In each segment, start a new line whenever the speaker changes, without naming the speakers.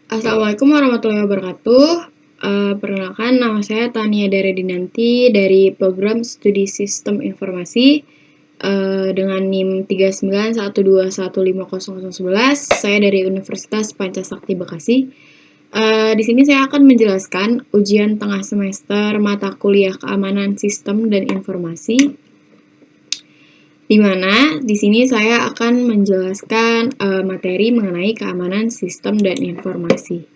Assalamualaikum warahmatullahi wabarakatuh. Perkenalkan, nama saya Tania Daredinanti dari Program Studi Sistem Informasi dengan NIM 3912150011. Saya dari Universitas Pancasakti Bekasi. Di sini saya akan menjelaskan ujian tengah semester mata kuliah Keamanan Sistem dan Informasi, di mana di sini saya akan menjelaskan materi mengenai keamanan sistem dan informasi.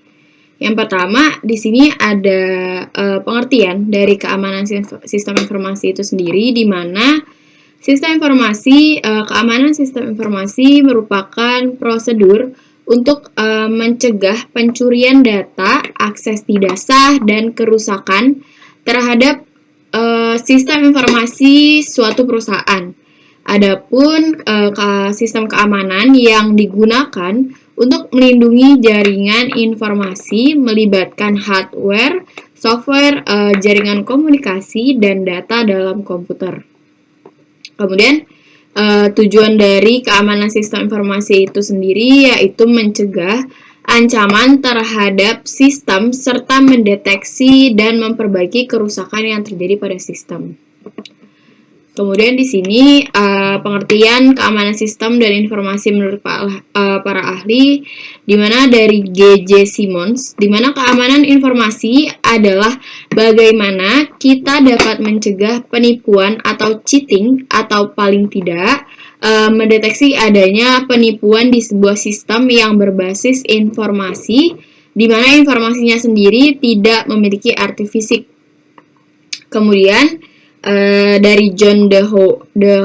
Yang pertama, di sini ada pengertian dari keamanan sistem informasi itu sendiri, di mana keamanan sistem informasi merupakan prosedur untuk mencegah pencurian data, akses tidak sah, dan kerusakan terhadap sistem informasi suatu perusahaan. Adapun sistem keamanan yang digunakan untuk melindungi jaringan informasi melibatkan hardware, software, jaringan komunikasi, dan data dalam komputer. Kemudian, tujuan dari keamanan sistem informasi itu sendiri yaitu mencegah ancaman terhadap sistem serta mendeteksi dan memperbaiki kerusakan yang terjadi pada sistem. Kemudian di sini pengertian keamanan sistem dan informasi menurut para ahli, di mana dari G.J. Simons, di mana keamanan informasi adalah bagaimana kita dapat mencegah penipuan atau cheating atau paling tidak mendeteksi adanya penipuan di sebuah sistem yang berbasis informasi, di mana informasinya sendiri tidak memiliki arti fisik. Kemudian dari John de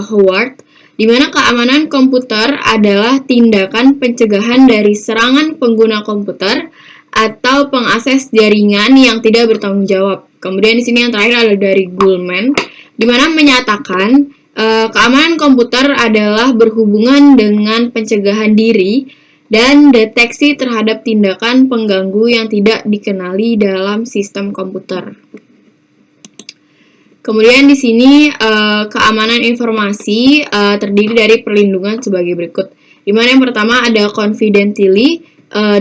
Howard, di mana keamanan komputer adalah tindakan pencegahan dari serangan pengguna komputer atau pengakses jaringan yang tidak bertanggung jawab. Kemudian di sini yang terakhir adalah dari Goldman, di mana menyatakan keamanan komputer adalah berhubungan dengan pencegahan diri dan deteksi terhadap tindakan pengganggu yang tidak dikenali dalam sistem komputer. Kemudian di sini keamanan informasi terdiri dari perlindungan sebagai berikut. Di mana yang pertama ada confidentiality,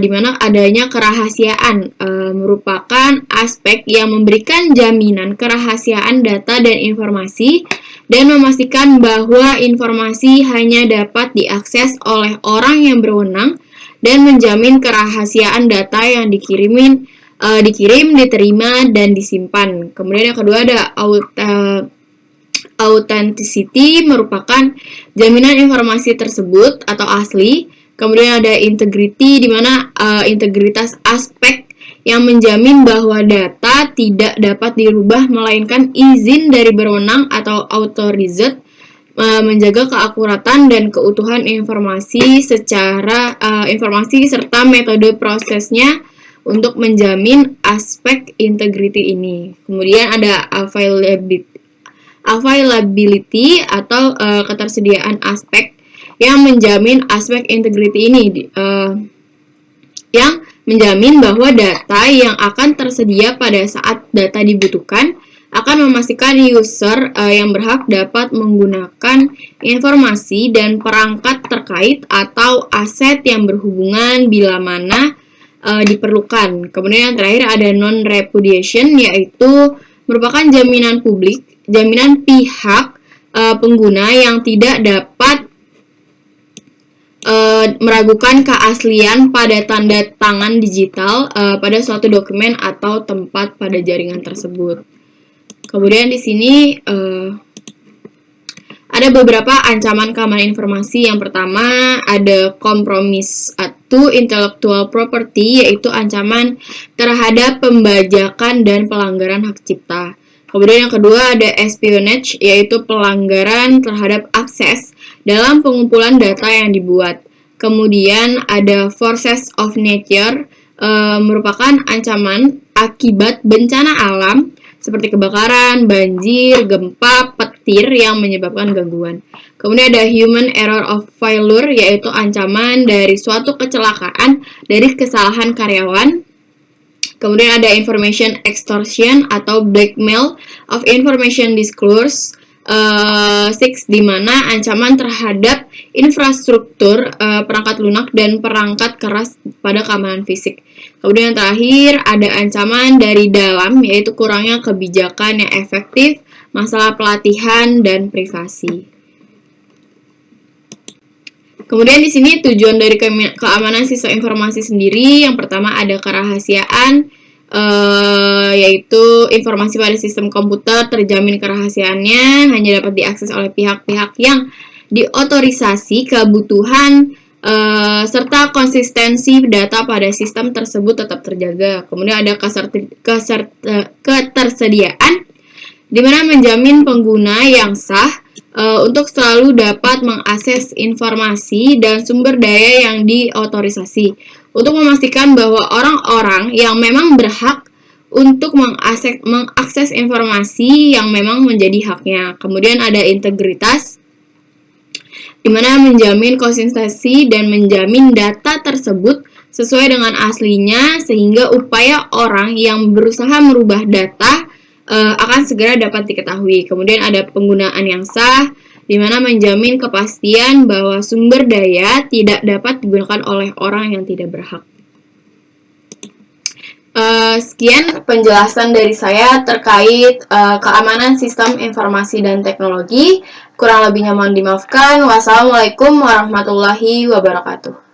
di mana adanya kerahasiaan merupakan aspek yang memberikan jaminan kerahasiaan data dan informasi dan memastikan bahwa informasi hanya dapat diakses oleh orang yang berwenang dan menjamin kerahasiaan data yang dikirim, diterima, dan disimpan. Kemudian yang kedua ada authenticity, merupakan jaminan informasi tersebut atau asli. Kemudian ada integrity, di mana integritas aspek yang menjamin bahwa data tidak dapat dirubah melainkan izin dari berwenang atau authorized, menjaga keakuratan dan keutuhan informasi serta metode prosesnya untuk menjamin aspek integrity ini. Kemudian ada availability atau ketersediaan aspek yang menjamin aspek integrity ini, yang menjamin bahwa data yang akan tersedia pada saat data dibutuhkan akan memastikan user yang berhak dapat menggunakan informasi dan perangkat terkait atau aset yang berhubungan bila mana diperlukan. Kemudian yang terakhir ada non-repudiation, yaitu merupakan jaminan publik, jaminan pihak pengguna yang tidak dapat meragukan keaslian pada tanda tangan digital pada suatu dokumen atau tempat pada jaringan tersebut. Kemudian di sini ada beberapa ancaman keamanan informasi. Yang pertama ada compromise to intellectual property, yaitu ancaman terhadap pembajakan dan pelanggaran hak cipta. Kemudian yang kedua ada espionage, yaitu pelanggaran terhadap akses dalam pengumpulan data yang dibuat. Kemudian ada forces of nature, merupakan ancaman akibat bencana alam seperti kebakaran, banjir, gempa, petir yang menyebabkan gangguan. Kemudian ada human error of failure, yaitu ancaman dari suatu kecelakaan dari kesalahan karyawan. Kemudian ada information extortion atau blackmail of information disclosure, 6, di mana ancaman terhadap infrastruktur, perangkat lunak, dan perangkat keras pada keamanan fisik. Kemudian yang terakhir, ada ancaman dari dalam, yaitu kurangnya kebijakan yang efektif, masalah pelatihan, dan privasi. Kemudian di sini tujuan dari keamanan sistem informasi sendiri, yang pertama ada kerahasiaan, yaitu informasi pada sistem komputer terjamin kerahasiaannya, hanya dapat diakses oleh pihak-pihak yang diotorisasi, kebutuhan serta konsistensi data pada sistem tersebut tetap terjaga. Kemudian ada ketersediaan, di mana menjamin pengguna yang sah untuk selalu dapat mengakses informasi dan sumber daya yang diotorisasi, untuk memastikan bahwa orang-orang yang memang berhak untuk mengakses informasi yang memang menjadi haknya. Kemudian ada integritas, di mana menjamin konsistensi dan menjamin data tersebut sesuai dengan aslinya, sehingga upaya orang yang berusaha merubah data akan segera dapat diketahui. Kemudian ada penggunaan yang sah, di mana menjamin kepastian bahwa sumber daya tidak dapat digunakan oleh orang yang tidak berhak. Sekian penjelasan dari saya terkait keamanan sistem informasi dan teknologi. Kurang lebihnya mohon dimaafkan. Wassalamualaikum warahmatullahi wabarakatuh.